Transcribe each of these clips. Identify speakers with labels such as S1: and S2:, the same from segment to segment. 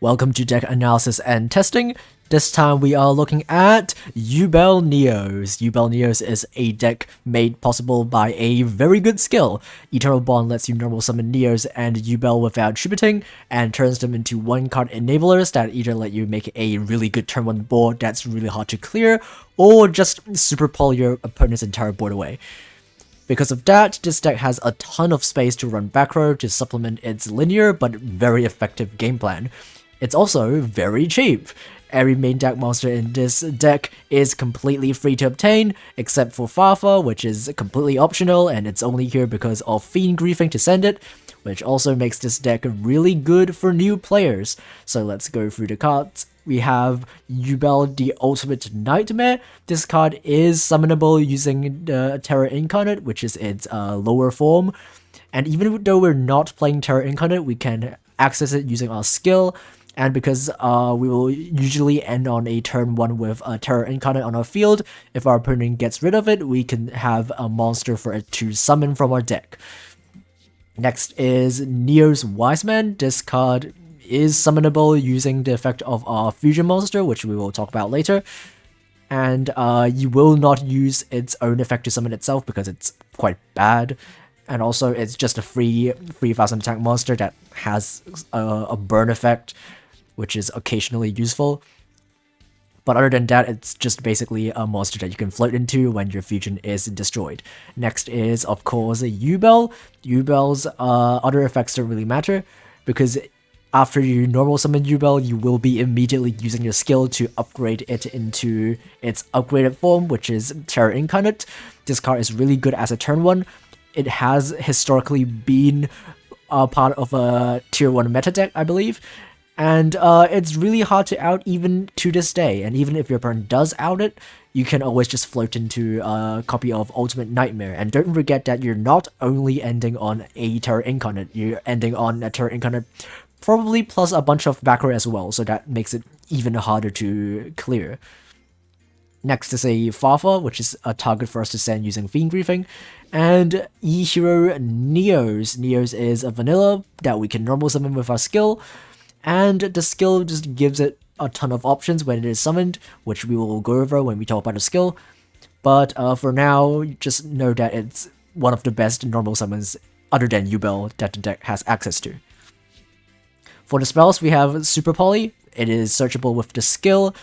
S1: Welcome to deck analysis and testing. This time we are looking at YUBEL NEOS. YUBEL NEOS is a deck made possible by a very good skill. Eternal Bond lets you normal summon Neos and YUBEL without tributing, and turns them into one-card enablers that either let you make a really good turn 1 board that's really hard to clear, or just super pull your opponent's entire board away. Because of that, this deck has a ton of space to run back row to supplement its linear but very effective game plan. It's also very cheap. Every main deck monster in this deck is completely free to obtain, except for Fafa, which is completely optional and it's only here because of Fiend Griefing to send it, which also makes this deck really good for new players. So let's go through the cards. We have YUBEL, the Ultimate Nightmare. This card is summonable using the Terra Incarnate, which is its lower form. And even though we're not playing Terra Incarnate, we can access it using our skill. And because we will usually end on a turn 1 with a Terra Incarnate on our field, if our opponent gets rid of it, we can have a monster for it to summon from our deck. Next is NEOS Wiseman. This card is summonable using the effect of our fusion monster, which we will talk about later. And you will not use its own effect to summon itself because it's quite bad. And also it's just a free 3000 attack monster that has a burn effect, which is occasionally useful. But other than that, it's just basically a monster that you can float into when your fusion is destroyed. Next is, of course, YUBEL. YUBEL's other effects don't really matter, because after you normal summon YUBEL, you will be immediately using your skill to upgrade it into its upgraded form, which is Terra Incarnate. This card is really good as a turn 1. It has historically been a part of a tier 1 meta deck, I believe. And it's really hard to out even to this day, and even if your opponent does out it, you can always just float into a copy of Ultimate Nightmare. And don't forget that you're not only ending on a Terra Incarnate, you're ending on a Terra Incarnate probably plus a bunch of back row as well, so that makes it even harder to clear. Next is a Fafa, which is a target for us to send using Fiend Griefing. And E-Hero NEOS. NEOS is a vanilla that we can normal summon with our skill. And the skill just gives it a ton of options when it is summoned, which we will go over when we talk about the skill. But for now, just know that it's one of the best normal summons other than YUBEL that the deck has access to. For the spells, we have Super Poly. It is searchable with the skill,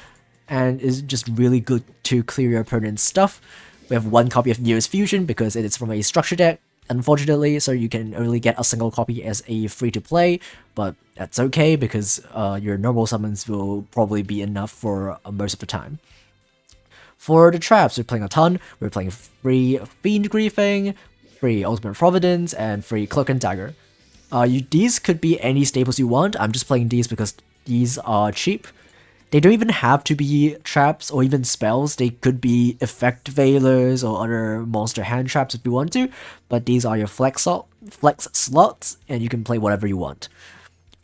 S1: and is just really good to clear your opponent's stuff. We have one copy of NEOS Fusion because it is from a structure deck, unfortunately, so you can only get a single copy as a free-to-play, but that's okay because your normal summons will probably be enough for most of the time. For the traps, we're playing a ton. We're playing free Fiend Griefing, free Ultimate Providence, and free Cloak and Dagger. These could be any staples you want. I'm just playing these because these are cheap. They don't even have to be traps or even spells. They could be effect veilers or other monster hand traps if you want to, but these are your flex slots, and you can play whatever you want.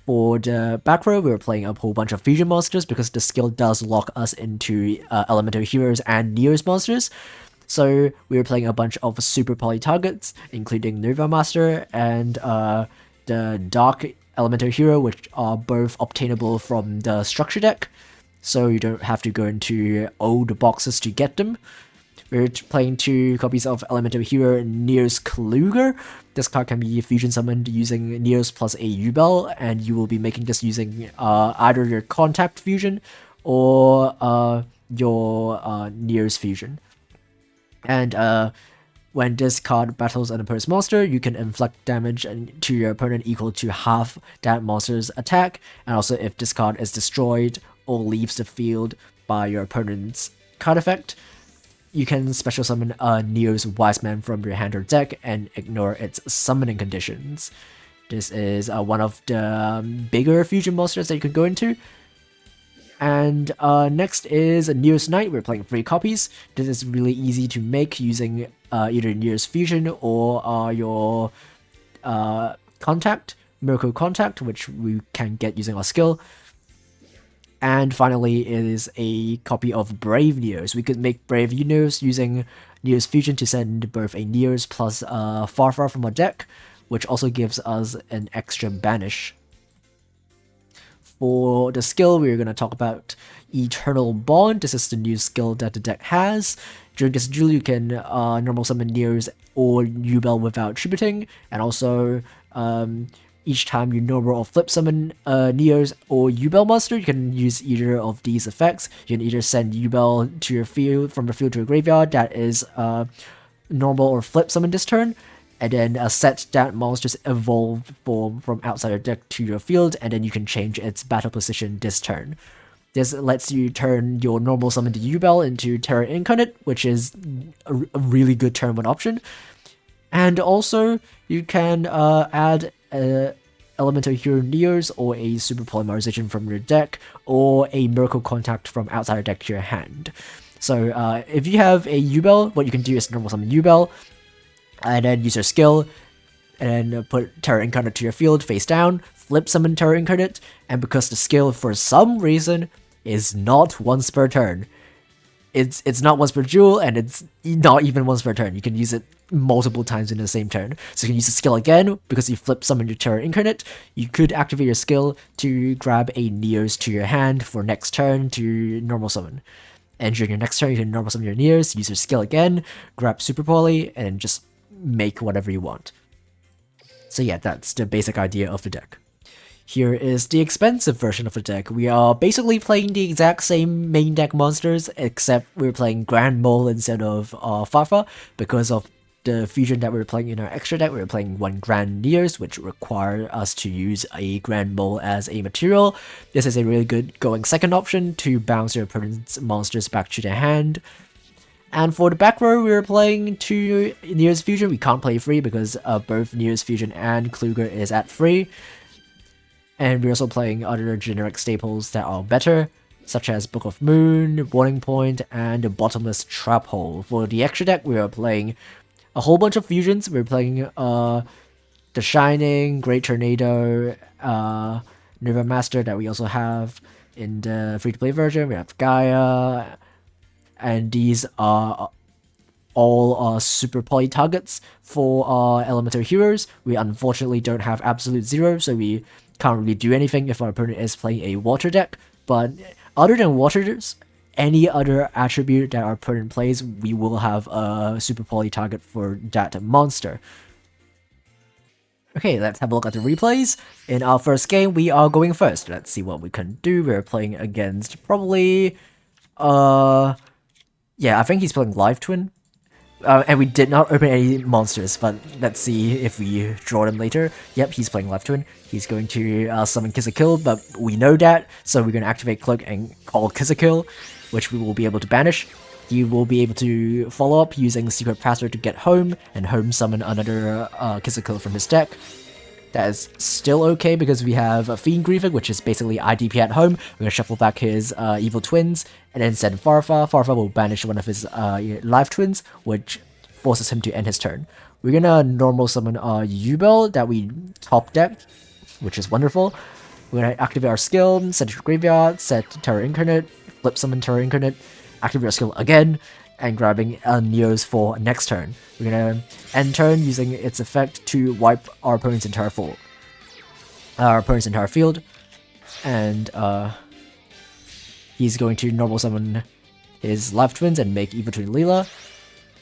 S1: For the back row, we were playing a whole bunch of fusion monsters because the skill does lock us into elemental heroes and NEOS monsters. So we were playing a bunch of super poly targets, including Nova Master and the Dark Elemental Hero, which are both obtainable from the structure deck, so you don't have to go into old boxes to get them. We're playing 2 copies of Elemental Hero NEOS Kluger. This card can be fusion summoned using NEOS plus a YUBEL, and you will be making this using either your Contact Fusion or your NEOS Fusion. And when this card battles an opponent's monster, you can inflict damage to your opponent equal to half that monster's attack. And also, if this card is destroyed or leaves the field by your opponent's card effect, you can special summon a NEOS Wiseman from your hand or deck and ignore its summoning conditions. This is one of the bigger fusion monsters that you can go into. And next is NEOS Knight. We're playing 3 copies. This is really easy to make using either NEOS Fusion or your Miracle Contact, which we can get using our skill. And finally is a copy of Brave NEOS. We could make Brave NEOS using NEOS Fusion to send both a NEOS plus Farfar from our deck, which also gives us an extra banish. For the skill, we're going to talk about Eternal Bond. This is the new skill that the deck has. During this duel, you can normal summon Neos or YUBEL without tributing, and also each time you normal or flip summon Neos or YUBEL monster, you can use either of these effects. You can either send YUBEL to your field from the field to a graveyard that is normal or flip summon this turn, and then set that monster's evolved form from outside your deck to your field, and then you can change its battle position this turn. This lets you turn your normal summon to YUBEL into Terra Incarnate, which is a really good turn 1 option. And also, you can add Elemental Hero Neos or a Super Polymerization from your deck, or a Miracle Contact from outside your deck to your hand. So if you have a YUBEL, what you can do is normal summon YUBEL, and then use your skill, and then put Terra Incarnate to your field face down, flip summon Terra Incarnate, and because the skill for some reason is not once per turn, it's not once per duel, and it's not even once per turn. You can use it multiple times in the same turn. So you can use the skill again, because you flip summon your Terra Incarnate. You could activate your skill to grab a Neos to your hand for next turn to normal summon. And during your next turn, you can normal summon your Neos, use your skill again, grab Super Poly, and just make whatever you want. So yeah, that's the basic idea of the deck. Here is the expensive version of the deck. We are basically playing the exact same main deck monsters, except we're playing Grand Mole instead of Farfa. Because of the fusion that we're playing in our extra deck, we're playing 1 Grand Neos, which require us to use a Grand Mole as a material. This is a really good going second option to bounce your opponent's monsters back to their hand. And for the back row, we're playing 2 NEOS Fusion. We can't play free because both NEOS Fusion and Kluger is at free. And we're also playing other generic staples that are better, such as Book of Moon, Warning Point, and the Bottomless Trap Hole. For the extra deck, we are playing a whole bunch of fusions. We're playing The Shining, Great Tornado, Nerva Master that we also have in the free-to-play version. We have Gaia, and these are all super poly targets for our elemental heroes. We unfortunately don't have absolute zero, so we can't really do anything if our opponent is playing a water deck. But other than waters, any other attribute that our opponent plays, we will have a super poly target for that monster. Okay, let's have a look at the replays. In our first game, we are going first. Let's see what we can do. We're playing against probably yeah, I think he's playing Live Twin. And we did not open any monsters, but let's see if we draw them later. Yep, he's playing Live Twin. He's going to summon Kiss a Kill, but we know that, so we're going to activate Cloak and call Kiss a Kill, which we will be able to banish. He will be able to follow up using Secret Password to get home, and home summon another Kiss a Kill from his deck. That is still okay because we have a Fiend Griever, which is basically IDP at home. We're going to shuffle back his Evil Twins, and then send Farfa. Farfa will banish one of his Live Twins, which forces him to end his turn. We're going to normal summon YUBEL that we top decked, which is wonderful. We're going to activate our skill, set it to graveyard, set Terra Incarnate, flip summon Terra Incarnate, activate our skill again, and grabbing Neos for next turn. We're gonna end turn using its effect to wipe our opponent's entire field, and he's going to normal summon his Live Twins and make Evil Twin Leela.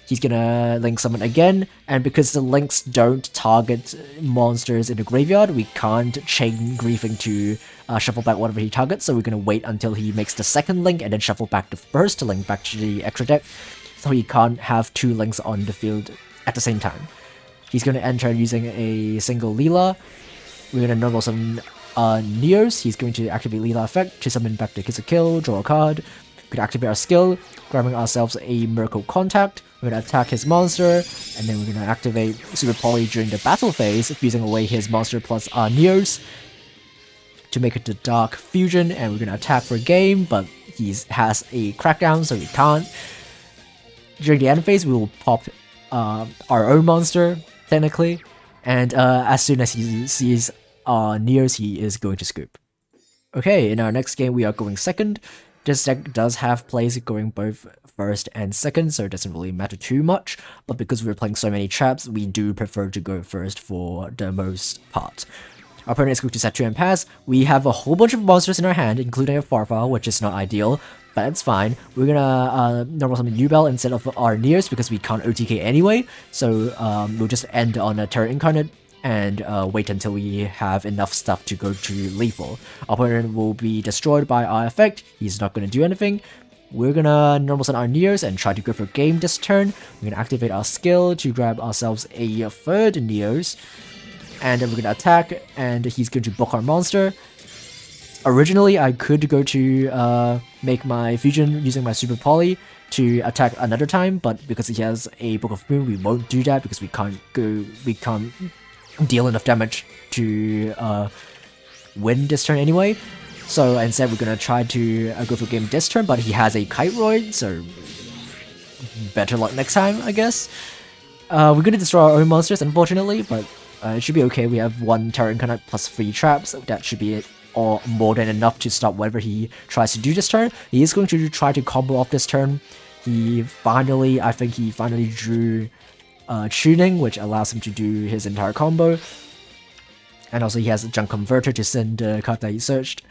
S1: He's gonna link summon again, and because the links don't target monsters in the graveyard, we can't chain griefing to shuffle back whatever he targets, so we're gonna wait until he makes the second link and then shuffle back the first link back to the extra deck, so he can't have 2 links on the field at the same time. He's gonna enter using a single Leela. We're gonna normal summon Neos. He's going to activate Leela effect to summon back the Kiss a Kill, draw a card. We could activate our skill, grabbing ourselves a Miracle Contact. We're going to attack his monster, and then we're going to activate Super Poly during the battle phase, fusing away his monster plus Neos to make it the Dark Fusion, and we're going to attack for a game, but he has a Crackdown, so he can't. During the end phase, we will pop our own monster, technically, and as soon as he sees Neos, he is going to scoop. Okay, in our next game, we are going second. This deck does have plays going both first and second, so it doesn't really matter too much, but because we're playing so many traps, we do prefer to go first for the most part. Our opponent is going to set 2 and pass. We have a whole bunch of monsters in our hand, including a Farfar, which is not ideal, but it's fine. We're gonna normal summon YUBEL instead of our NEOS because we can't OTK anyway, so we'll just end on a Terra Incarnate and wait until we have enough stuff to go to lethal. Our opponent will be destroyed by our effect. He's not gonna do anything. We're gonna normal summon our NEOS and try to go for game this turn. We're gonna activate our skill to grab ourselves a third NEOS. And then we're gonna attack, and he's going to book our monster. Originally, I could go to make my fusion using my Super Poly to attack another time, but because he has a Book of Moon, we won't do that because we can't deal enough damage to win this turn anyway. So instead, we're gonna try to go for game this turn, but he has a Kite-Roid, so better luck next time, I guess. We're gonna destroy our own monsters, unfortunately, but it should be okay. We have 1 Terra Incarnate plus 3 traps. That should be it, or more than enough to stop whatever he tries to do this turn. He is going to try to combo off this turn. I think he finally drew Tuning, which allows him to do his entire combo. And also he has a Junk Converter to send the card that he searched.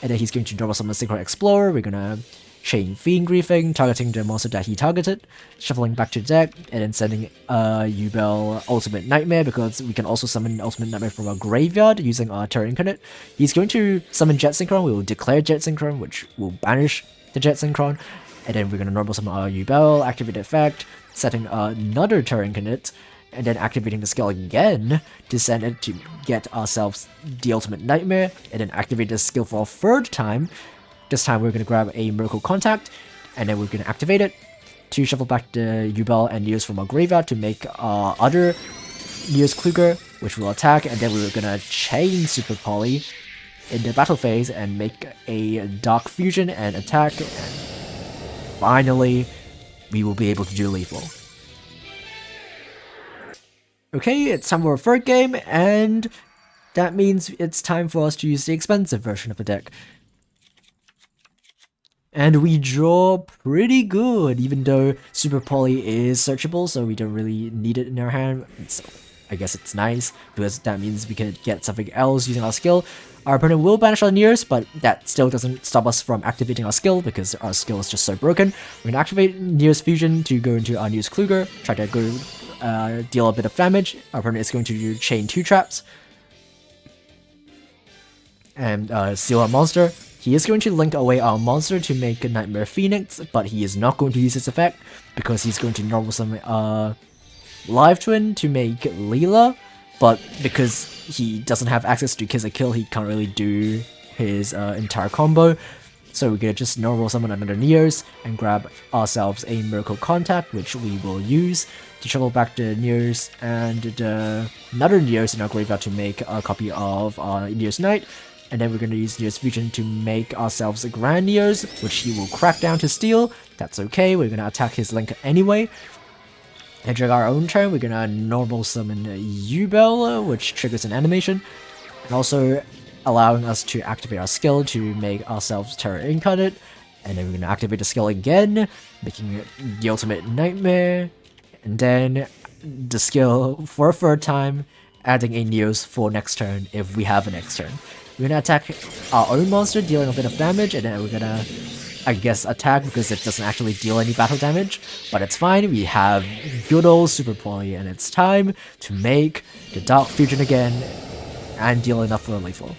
S1: And then he's going to normal summon Synchro Explorer. We're gonna Chain Fiend Griefing, targeting the monster that he targeted, shuffling back to deck, and then sending YUBEL Ultimate Nightmare, because we can also summon Ultimate Nightmare from our graveyard using our Terra Incarnate. He's going to summon Jet Synchron. We will declare Jet Synchron, which will banish the Jet Synchron, and then we're going to normal summon our YUBEL, activate the effect, setting another Terra Incarnate, and then activating the skill again to send it to get ourselves the Ultimate Nightmare, and then activate the skill for a third time. This time we're going to grab a Miracle Contact, and then we're going to activate it to shuffle back the YUBEL and NEOS from our graveyard to make our other NEOS Kluger, which will attack, and then we're going to chain Super Poly in the battle phase and make a Dark Fusion and attack, and finally we will be able to do lethal. Okay, it's time for our third game, and that means it's time for us to use the expensive version of the deck. And we draw pretty good, even though Super Poly is searchable, so we don't really need it in our hand. I guess it's nice, because that means we can get something else using our skill. Our opponent will banish our NEOS, but that still doesn't stop us from activating our skill, because our skill is just so broken. We're gonna activate NEOS Fusion to go into our NEOS Kluger, try to go deal a bit of damage. Our opponent is going to chain 2 traps, and seal our monster. He is going to link away our monster to make a Nightmare Phoenix, but he is not going to use its effect because he's going to normal summon Live Twin to make Leela, but because he doesn't have access to Kiss a Kill, he can't really do his entire combo. So we're gonna just normal summon another NEOS and grab ourselves a Miracle Contact, which we will use to shuffle back the NEOS and another NEOS in our graveyard to make a copy of our NEOS Knight. And then we're going to use NEOS Fusion to make ourselves a Grand NEOS, which he will crack down to steal. That's okay, we're going to attack his Link anyway. And during our own turn, we're going to normal summon YUBEL, which triggers an animation. And also allowing us to activate our skill to make ourselves Terra Incarnate. And then we're going to activate the skill again, making it the Ultimate Nightmare. And then the skill for a third time, adding a NEOS for next turn if we have a next turn. We're gonna attack our own monster, dealing a bit of damage, and then we're gonna, I guess, attack because it doesn't actually deal any battle damage, but it's fine. We have good old Super Poly, and it's time to make the Dark Fusion again and deal enough for a lethal.